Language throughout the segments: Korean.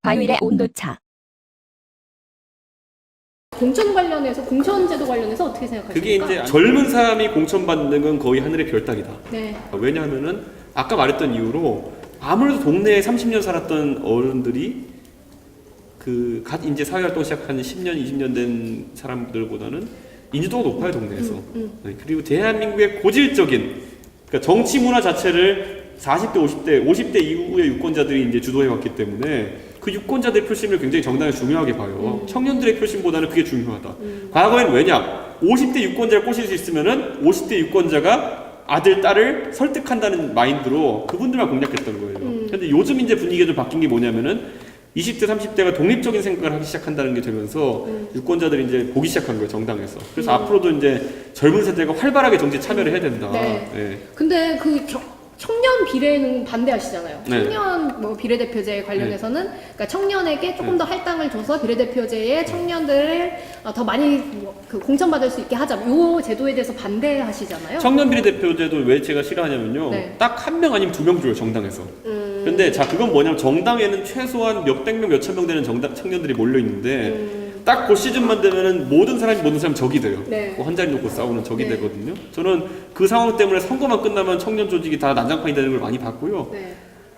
과일의 온도차. 공천 관련해서, 공천제도 관련해서 어떻게 생각하십니까? 그게 이제 젊은 사람이 공천받는 건 거의 하늘의 별 따기다. 네. 왜냐하면은 아까 말했던 이유로 아무래도 동네에 30년 살았던 어른들이 갓 이제 사회활동 시작한 10년, 20년 된 사람들보다는 인지도가 높아요, 동네에서. 네, 그리고 대한민국의 고질적인, 그러니까 정치 문화 자체를 40대, 50대 이후의 유권자들이 이제 주도해왔기 때문에 그 유권자들의 표심을 굉장히 정당히 중요하게 봐요. 청년들의 표심보다는 그게 중요하다. 과거에는 왜냐? 50대 유권자를 꼬실 수 있으면은 50대 유권자가 아들, 딸을 설득한다는 마인드로 그분들만 공략했던 거예요. 근데 요즘 이제 분위기가 좀 바뀐 게 뭐냐면은 20대, 30대가 독립적인 생각을 하기 시작한다는 게 되면서 유권자들이 이제 보기 시작한 거예요, 정당에서. 그래서 앞으로도 이제 젊은 세대가 활발하게 정치에 참여를 해야 된다. 네. 네. 근데 그 청년 비례는 반대하시잖아요. 네. 청년 뭐 비례대표제 관련해서는 그러니까 청년에게 조금 더 할당을 줘서 비례대표제에 청년들을 더 많이 그 공천받을 수 있게 하자. 요 제도에 대해서 반대하시잖아요. 청년 비례대표제도 왜 제가 싫어하냐면요. 네. 딱 한 명 아니면 두 명 줘요, 정당에서. 근데 자, 그건 뭐냐면 정당에는 최소한 몇백 명, 몇천 명 되는 청년들이 몰려 있는데 딱 그 시즌만 되면은 모든 사람이 적이 돼요. 네. 한 자리 놓고 싸우는 적이 네. 되거든요. 저는 그 상황 때문에 선거만 끝나면 청년 조직이 다 난장판이 되는 걸 많이 봤고요. 네.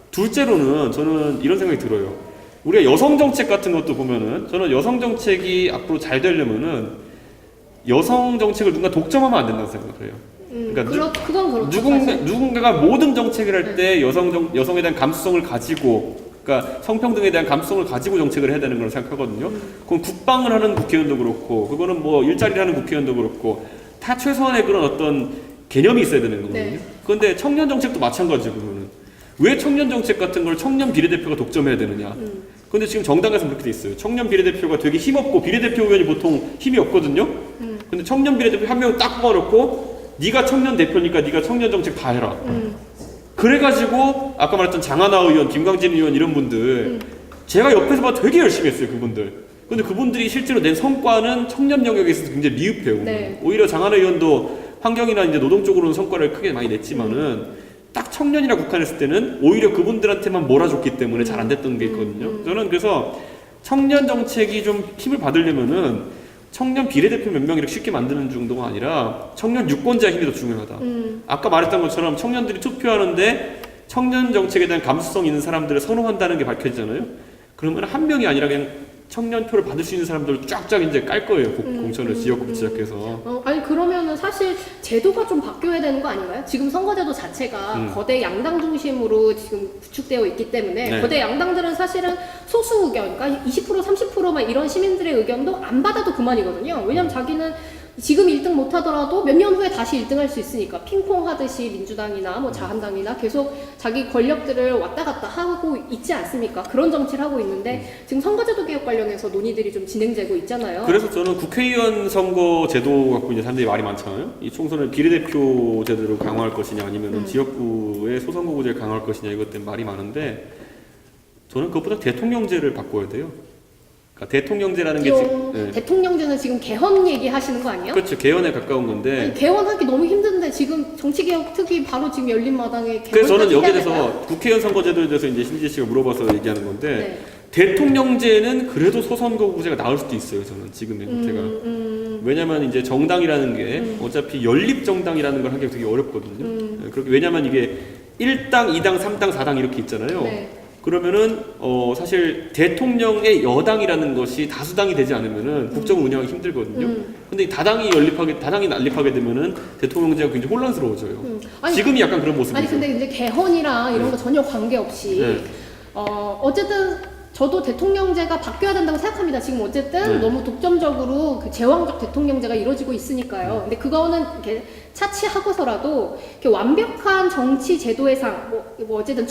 둘째로는 저는 이런 생각이 들어요. 우리가 여성 정책 같은 것도 보면은 저는 여성 정책이 앞으로 잘 되려면은 여성 정책을 누가 독점하면 안 된다고 생각을 해요. 그러니까 그건 그렇죠. 누군가가 모든 정책을 할 때 여성에 대한 감수성을 가지고, 그러니까 성평등에 대한 감수성을 가지고 정책을 해야 되는 걸 생각하거든요. 그건 국방을 하는 국회의원도 그렇고, 그거는 뭐 일자리를 하는 국회의원도 그렇고, 다 최소한의 그런 어떤 개념이 있어야 되는 거거든요. 네. 그런데 청년 정책도 마찬가지고, 그거는 왜 청년 정책 같은 걸 청년 비례대표가 독점해야 되느냐? 근데 지금 정당에서 그렇게 돼 있어요. 청년 비례대표가 되게 힘없고, 비례대표 의원이 보통 힘이 없거든요. 근데 청년 비례대표 한 명 딱 뽑아놓고 네가 청년 대표니까 네가 청년 정책 다 해라. 그래가지고 아까 말했던 장하나 의원, 김광진 의원 이런 분들 제가 옆에서 봐 되게 열심히 했어요, 그분들. 근데 그분들이 실제로 낸 성과는 청년 영역에 있어서 굉장히 미흡해요. 네. 오히려 장하나 의원도 환경이나 이제 노동 쪽으로는 성과를 크게 많이 냈지만은 딱 청년이라 국한했을 때는 오히려 그분들한테만 몰아줬기 때문에 잘 안 됐던 게 있거든요. 저는 그래서 청년 정책이 좀 힘을 받으려면은 청년 비례대표 몇 명 이렇게 쉽게 만드는 정도가 아니라 청년 유권자의 힘이 더 중요하다. 아까 말했던 것처럼 청년들이 투표하는데 청년 정책에 대한 감수성 있는 사람들을 선호한다는 게 밝혀지잖아요. 그러면 한 명이 아니라 그냥 청년표를 받을 수 있는 사람들을 쫙쫙 이제 깔 거예요. 공천을 지역구부터 시작해서. 아니 그러면은 사실 제도가 좀 바뀌어야 되는 거 아닌가요? 지금 선거제도 자체가 거대 양당 중심으로 지금 구축되어 있기 때문에 네. 거대 양당들은 사실은 소수 의견, 그러니까 20% 30%만 이런 시민들의 의견도 안 받아도 그만이거든요. 왜냐면 자기는 지금 1등 못하더라도 몇 년 후에 다시 1등 할 수 있으니까 핑퐁 하듯이 민주당이나 뭐 자한당이나 계속 자기 권력들을 왔다 갔다 하고 있지 않습니까? 그런 정치를 하고 있는데 지금 선거제도 개혁 관련해서 논의들이 좀 진행되고 있잖아요. 그래서 저는 국회의원 선거 제도 갖고 이제 사람들이 말이 많잖아요. 이 총선을 비례대표 제도로 강화할 것이냐 아니면 지역구의 소선거구제를 강화할 것이냐 이것 때문에 말이 많은데 저는 그것보다 대통령제를 바꿔야 돼요. 그러니까 대통령제라는 게 지금 대통령제는 지금 개헌 얘기하시는 거 아니에요? 그렇죠. 개헌에 가까운 건데. 아니, 개헌하기 너무 힘든데 지금 정치개혁 특위 바로 지금 열린 마당에 그래서 저는 개헌까지 여기에 해야 대해서 될까요? 국회의원 선거제도에 대해서 이제 신지 씨가 물어봐서 얘기하는 건데 네. 대통령제는 그래도 소선거구제가 나을 수도 있어요. 저는 지금의 형태가. 왜냐면 이제 정당이라는 게 어차피 연립정당이라는 걸 하기가 되게 어렵거든요. 그렇게 왜냐면 이게 1당, 2당, 3당, 4당 이렇게 있잖아요. 네. 그러면은 사실 대통령의 여당이라는 것이 다수당이 되지 않으면은 국정을 운영하기 힘들거든요. 근데 다당이 난립하게 되면은 대통령제가 굉장히 혼란스러워져요. 아니, 지금이 약간 그런 모습이죠. 아니 근데 이제 개헌이랑 이런 거 전혀 관계없이 네. 어쨌든 저도 대통령제가 바뀌어야 된다고 생각합니다. 지금 어쨌든 너무 독점적으로 그 제왕적 대통령제가 이루어지고 있으니까요. 근데 그거는 이렇게 차치하고서라도 이렇게 완벽한 정치 제도의 상, 뭐 어쨌든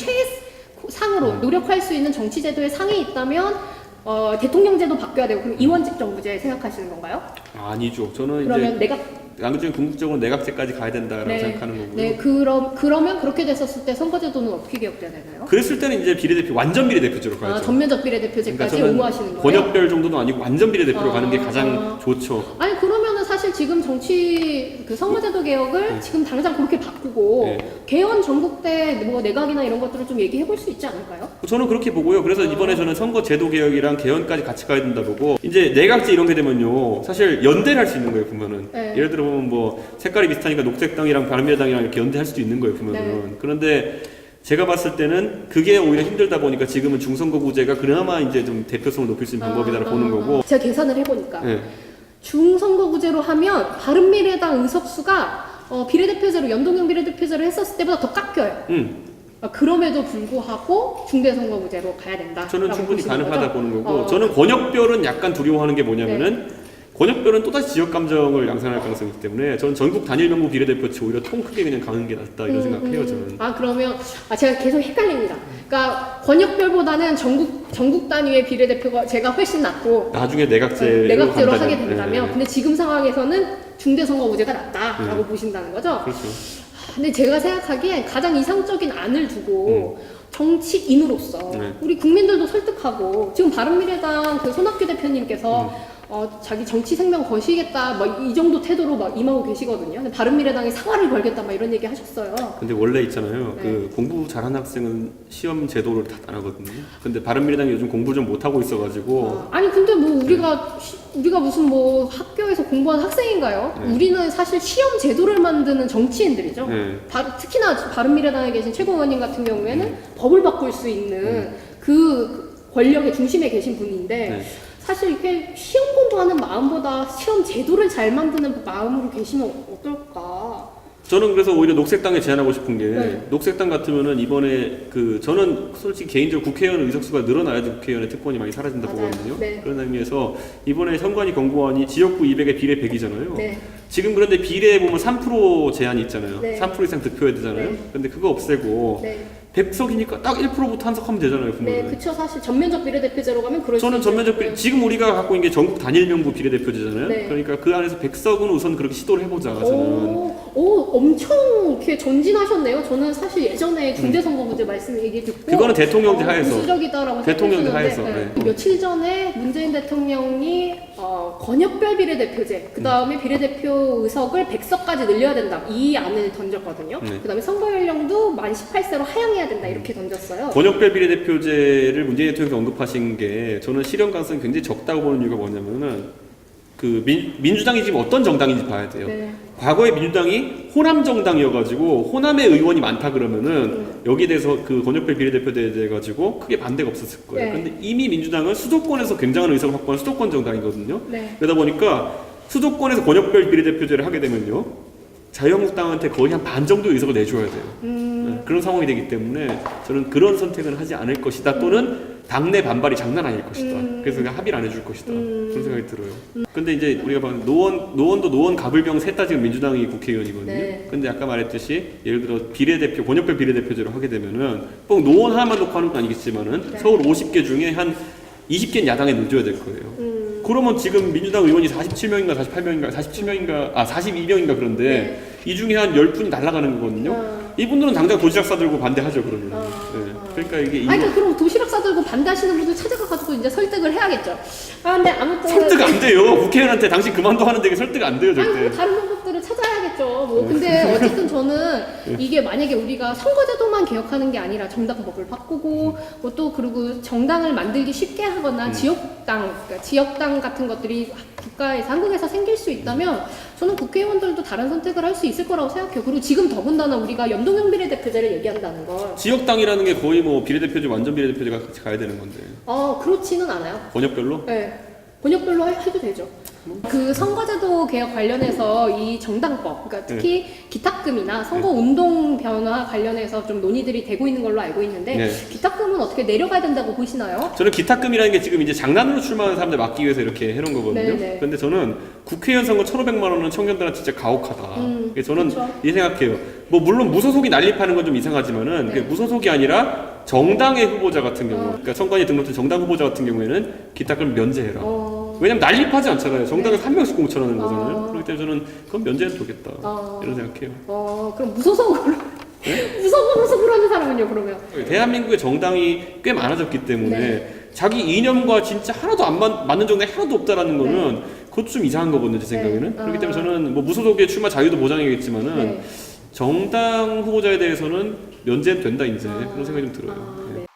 상으로 노력할 수 있는 정치 제도의 상이 있다면 대통령제도 바뀌어야 되고 그럼 이원직 정부제 생각하시는 건가요? 아니죠. 저는 그러면 이제 양극적인 궁극적으로 내각제까지 가야 된다라고 생각하는 거고요. 네, 그러면 그렇게 됐었을 때 선거제도는 어떻게 개혁돼야 되나요? 그랬을 때는 이제 완전 비례대표제로 가야죠. 전면적 비례대표제까지 그러니까 옹호하시는 거예요? 권역별 정도는 아니고 완전 비례대표로 가는 게 가장 좋죠. 아니 그러면은 사실 사실 지금 정치 그 선거제도 개혁을 지금 당장 그렇게 바꾸고 네. 개헌 전국대 뭐 내각이나 이런 것들을 좀 얘기해 볼 수 있지 않을까요? 저는 그렇게 보고요. 그래서 이번에 저는 선거 제도 개혁이랑 개헌까지 같이 가야 된다 보고 이제 내각제 이런 게 되면요. 사실 연대를 할 수 있는 거예요, 보면은. 네. 예를 들어 보면 뭐 색깔이 비슷하니까 녹색당이랑 바른미래당이랑 이렇게 연대할 수도 있는 거예요, 보면은. 네. 그런데 제가 봤을 때는 그게 오히려 힘들다 보니까 지금은 중선거구제가 그나마 이제 좀 대표성을 높일 수 있는 방법이다라고 보는 거고. 제가 계산을 해보니까 네. 중선거구제로 하면 바른미래당 의석수가 비례대표제로 연동형 비례대표제로 했었을 때보다 더 깎여요. 그럼에도 불구하고 중대선거구제로 가야 된다. 저는 충분히 가능하다 보는 거고. 어. 저는 권역별은 약간 두려워하는 게 뭐냐면은 권역별은 또다시 지역 감정을 양산할 가능성이 있기 때문에 저는 전국 단일 명부 비례대표치 오히려 통 크게 그냥 가는 게 낫다 이런 생각해요, 저는. 그러면 제가 계속 헷갈립니다. 그러니까 권역별보다는 전국 단위의 비례대표가 제가 훨씬 낫고 나중에 내각제로 내각제로 간다면. 하게 된다면 네. 근데 지금 상황에서는 중대선거구제가 낫다라고 보신다는 거죠? 그렇죠. 근데 제가 생각하기엔 가장 이상적인 안을 두고 정치인으로서 네. 우리 국민들도 설득하고 지금 바른미래당 그 손학규 대표님께서 자기 정치 생명 거시겠다 막 이 정도 태도로 막 임하고 계시거든요. 근데 바른미래당이 사활을 걸겠다 막 이런 얘기 하셨어요. 근데 원래 있잖아요. 네. 그 공부 잘하는 학생은 시험 제도를 다 안 하거든요. 근데 바른미래당이 요즘 공부 좀 못 하고 있어가지고 아니 근데 뭐 우리가 무슨 뭐 학교에서 공부한 학생인가요? 네. 우리는 사실 시험 제도를 만드는 정치인들이죠. 네. 특히나 바른미래당에 계신 최고 의원님 같은 경우에는 법을 바꿀 수 있는 그 권력의 중심에 계신 분인데 네. 사실 이렇게 시험 공부하는 마음보다 시험 제도를 잘 만드는 마음으로 계시면 어떨까? 저는 그래서 오히려 녹색당에 제안하고 싶은 게 네. 녹색당 같으면은 이번에 저는 솔직히 개인적으로 국회의원 의석수가 늘어나야지 국회의원의 특권이 많이 사라진다 맞아요. 보거든요. 네. 그런 의미에서 이번에 선관위 권고안이 지역구 200에 비례 100이잖아요. 네. 지금 그런데 비례에 보면 3% 제한이 있잖아요. 네. 3% 이상 득표해야 되잖아요. 네. 근데 그거 없애고 네. 100석이니까 딱 1%부터 한석하면 되잖아요. 네, 보면은. 그쵸. 사실 전면적 비례대표제로 가면 그럴 저는 수 있죠. 전면적 비례, 지금 우리가 갖고 있는 게 전국 단일 명부 비례대표제잖아요. 네. 그러니까 그 안에서 100석은 우선 그렇게 시도를 해보자. 저는. 엄청 이렇게 전진하셨네요. 저는 사실 예전에 중대선거구제 말씀 얘기 듣고 그거는 대통령제 하에서. 보수적이다라고 대통령제 생각했는데 하에서, 네. 며칠 전에 문재인 대통령이 권역별 비례대표제 그 다음에 비례대표 의석을 100석까지 늘려야 된다 이 안을 던졌거든요. 네. 그 다음에 선거 연령도 만 18세로 하향해야 된다 이렇게 던졌어요. 권역별 비례대표제를 문재인 대통령이 언급하신 게 저는 실현 가능성이 굉장히 적다고 보는 이유가 뭐냐면은 그 민주당이 지금 어떤 정당인지 봐야 돼요. 네. 과거에 민주당이 호남 정당이어가지고 호남의 의원이 많다 그러면은 여기에 대해서 그 권역별 비례대표제 가지고 크게 반대가 없었을 거예요. 네. 근데 이미 민주당은 수도권에서 굉장한 의석을 확보한 수도권 정당이거든요. 네. 그러다 보니까 수도권에서 권역별 비례대표제를 하게 되면요. 자유한국당한테 거의 한 반 정도 의석을 내줘야 돼요. 네, 그런 상황이 되기 때문에 저는 그런 선택은 하지 않을 것이다. 또는 당내 반발이 장난 아닐 것이다. 그래서 그냥 합의를 안 해줄 것이다. 그런 생각이 들어요. 근데 이제 우리가 봐는 노원도 노원 가불병 셋 다 지금 민주당이 국회의원이거든요. 네. 근데 아까 말했듯이 예를 들어 비례대표 권역별 비례대표제로 하게 되면은 꼭 노원 하나만 놓고 하는 건 아니겠지만은 네. 서울 50개 중에 한 20개는 야당에 넣어줘야 될 거예요. 그러면 지금 민주당 의원이 47명인가 48명인가 47명인가 42명인가 그런데 네. 이 중에 한 10분이 날아가는 거거든요. 이분들은 당장 도시락 싸들고 반대하죠, 그러면. 네. 그러니까 이게 그러니까 그럼 도시락 싸들고 반대하시는 분들 찾아가가지고 이제 설득을 해야겠죠. 근데 아무튼 설득 안 돼요. 국회의원한테 당신 그만둬 하는데 이게 설득 안 돼요, 아니, 절대. 뭐 다른 방법들을 찾아야겠죠. 뭐 근데 어쨌든 저는 이게 만약에 우리가 선거제도만 개혁하는 게 아니라 정당법을 바꾸고 뭐 또 그리고 정당을 만들기 쉽게 하거나 그러니까 지역당 같은 것들이 국가에서 한국에서 생길 수 있다면 저는 국회의원들도 다른 선택을 할 수 있을 거라고 생각해요. 그리고 지금 더군다나 우리가 연동형 비례대표제를 얘기한다는 걸. 지역당이라는 게 거의 뭐 비례대표제, 완전 비례대표제가 같이 가야 되는 건데. 그렇지는 않아요. 권역별로? 네. 번역별로 해도 되죠. 그 선거제도 개혁 관련해서 이 정당법, 그러니까 특히 기탁금이나 선거운동 변화 관련해서 좀 논의들이 되고 있는 걸로 알고 있는데 네. 기탁금은 어떻게 내려가야 된다고 보시나요? 저는 기탁금이라는 게 지금 이제 장난으로 출마하는 사람들 막기 위해서 이렇게 해놓은 거거든요. 네네. 근데 저는 국회의원 선거 1,500만 원은 청년들한테 진짜 가혹하다. 그래서 저는 그쵸. 이 생각해요. 뭐 물론 무소속이 난립하는 건 좀 이상하지만은 네. 그게 무소속이 아니라 정당의 후보자 같은 경우, 그러니까 선관위 등록된 정당 후보자 같은 경우에는 기탁금 면제해라. 왜냐면 난립하지 않잖아요. 정당에서 한 명씩 공천하는 거잖아요. 그렇기 때문에 저는 그건 면제해도 좋겠다. 이런 생각해요. 그럼 무소속으로 네? 무소속으로 하는 사람은요 그러면? 대한민국의 정당이 꽤 많아졌기 때문에 자기 이념과 진짜 하나도 안 맞는 정당이 하나도 없다라는 거는 그것도 좀 이상한 거거든요, 제 네. 생각에는. 그렇기 때문에 저는 뭐 무소속의 출마 자유도 보장해야겠지만은 네. 정당 후보자에 대해서는 면제는 된다 이제 아. 그런 생각이 좀 들어요. 아, 네. 네.